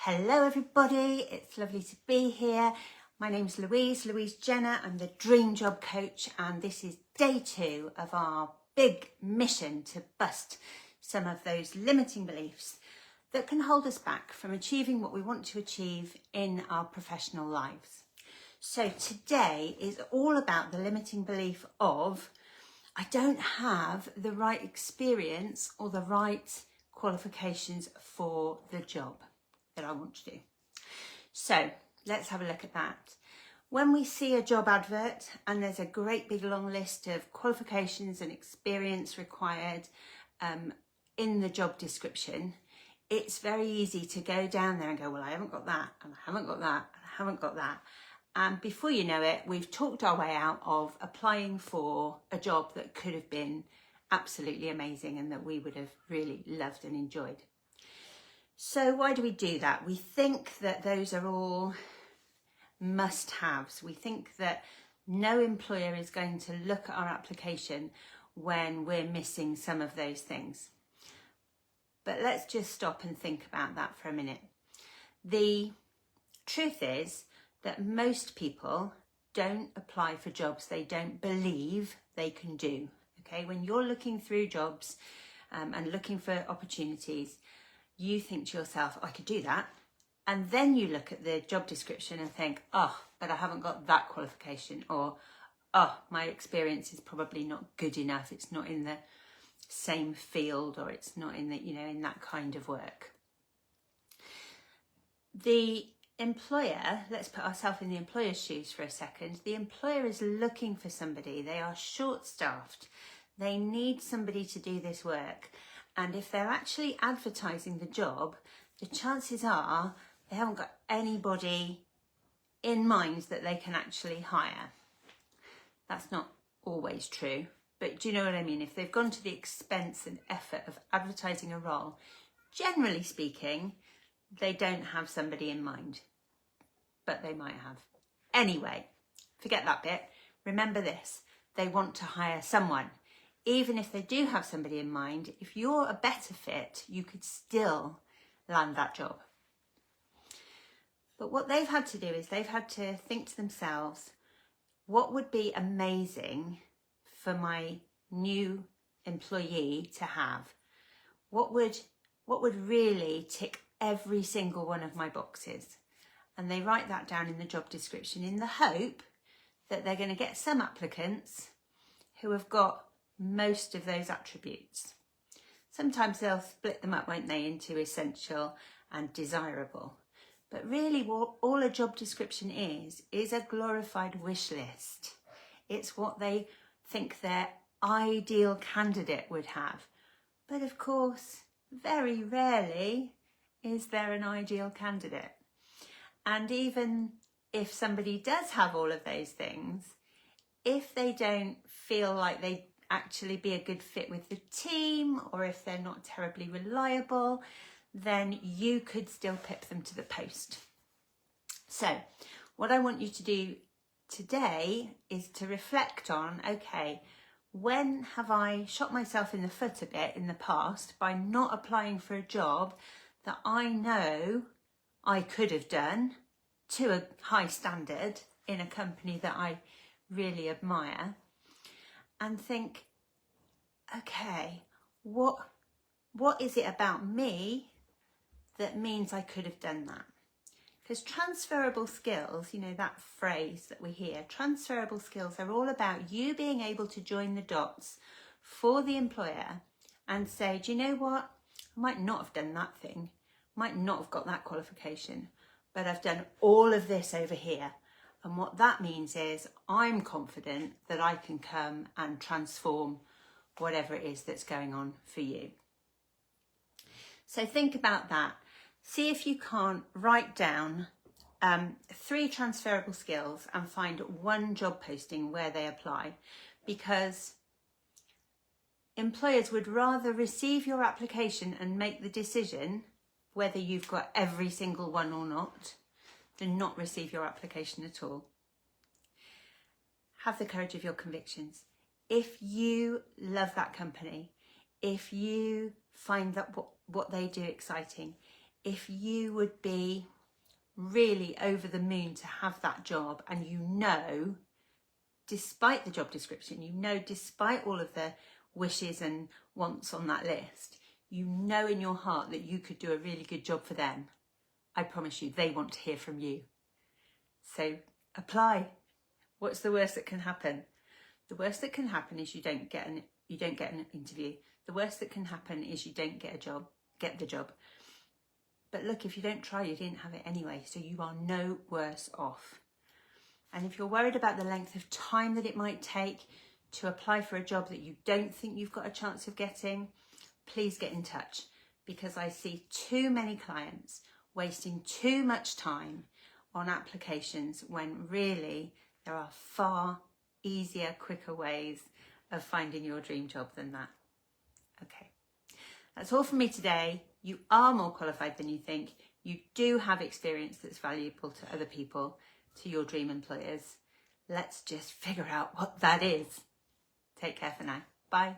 Hello everybody, it's lovely to be here. My name's Louise Jenner. I'm the Dream Job Coach, and this is day 2 of our big mission to bust some of those limiting beliefs that can hold us back from achieving what we want to achieve in our professional lives. So today is all about the limiting belief of I don't have the right experience or the right qualifications for the job that I want to do. So let's have a look at that. When we see a job advert and there's a great big long list of qualifications and experience required in the job description, it's very easy to go down there and go, well, I haven't got that, and I haven't got that, and I haven't got that. And before you know it, we've talked our way out of applying for a job that could have been absolutely amazing and that we would have really loved and enjoyed. So why do we do that? We think that those are all must-haves. We think that no employer is going to look at our application when we're missing some of those things. But let's just stop and think about that for a minute. The truth is that most people don't apply for jobs they don't believe they can do. Okay, when you're looking through jobs and looking for opportunities, you think to yourself, I could do that. And then you look at the job description and think, oh, but I haven't got that qualification, or, oh, my experience is probably not good enough. It's not in the same field, or it's not in the, in that kind of work. The employer, let's put ourselves in the employer's shoes for a second. The employer is looking for somebody. They are short-staffed. They need somebody to do this work. And if they're actually advertising the job, the chances are they haven't got anybody in mind that they can actually hire. That's not always true, but do you know what I mean? If they've gone to the expense and effort of advertising a role, generally speaking, they don't have somebody in mind, but they might have. Anyway, forget that bit. Remember this, they want to hire someone. Even if they do have somebody in mind, if you're a better fit, you could still land that job. But what they've had to do is they've had to think to themselves, what would be amazing for my new employee to have? What would really tick every single one of my boxes? And they write that down in the job description in the hope that they're going to get some applicants who have got most of those attributes. Sometimes they'll split them up, won't they, into essential and desirable. But really what all a job description is a glorified wish list. It's what they think their ideal candidate would have. But of course, very rarely is there an ideal candidate. And even if somebody does have all of those things, if they don't feel like they actually be a good fit with the team, or if they're not terribly reliable, then you could still pip them to the post. So what I want you to do today is to reflect on, okay, when have I shot myself in the foot a bit in the past by not applying for a job that I know I could have done to a high standard in a company that I really admire, and think, okay, what is it about me that means I could have done that? Because transferable skills, that phrase that we hear, transferable skills are all about you being able to join the dots for the employer and say, do you know what? I might not have done that thing, might not have got that qualification, but I've done all of this over here. And what that means is I'm confident that I can come and transform whatever it is that's going on for you. So think about that. See if you can't write down 3 transferable skills and find one job posting where they apply, because employers would rather receive your application and make the decision whether you've got every single one or not than not receive your application at all. Have the courage of your convictions. If you love that company, if you find that what they do exciting, if you would be really over the moon to have that job, and you know, despite the job description, you know, despite all of the wishes and wants on that list, you know in your heart that you could do a really good job for them, I promise you, they want to hear from you. So apply. What's the worst that can happen? The worst that can happen is you don't get an interview. The worst that can happen is you don't get the job. But look, if you don't try, you didn't have it anyway, so you are no worse off. And if you're worried about the length of time that it might take to apply for a job that you don't think you've got a chance of getting, please get in touch, because I see too many clients wasting too much time on applications when really there are far easier, quicker ways of finding your dream job than that. Okay, that's all from me today. You are more qualified than you think. You do have experience that's valuable to other people, to your dream employers. Let's just figure out what that is. Take care for now. Bye.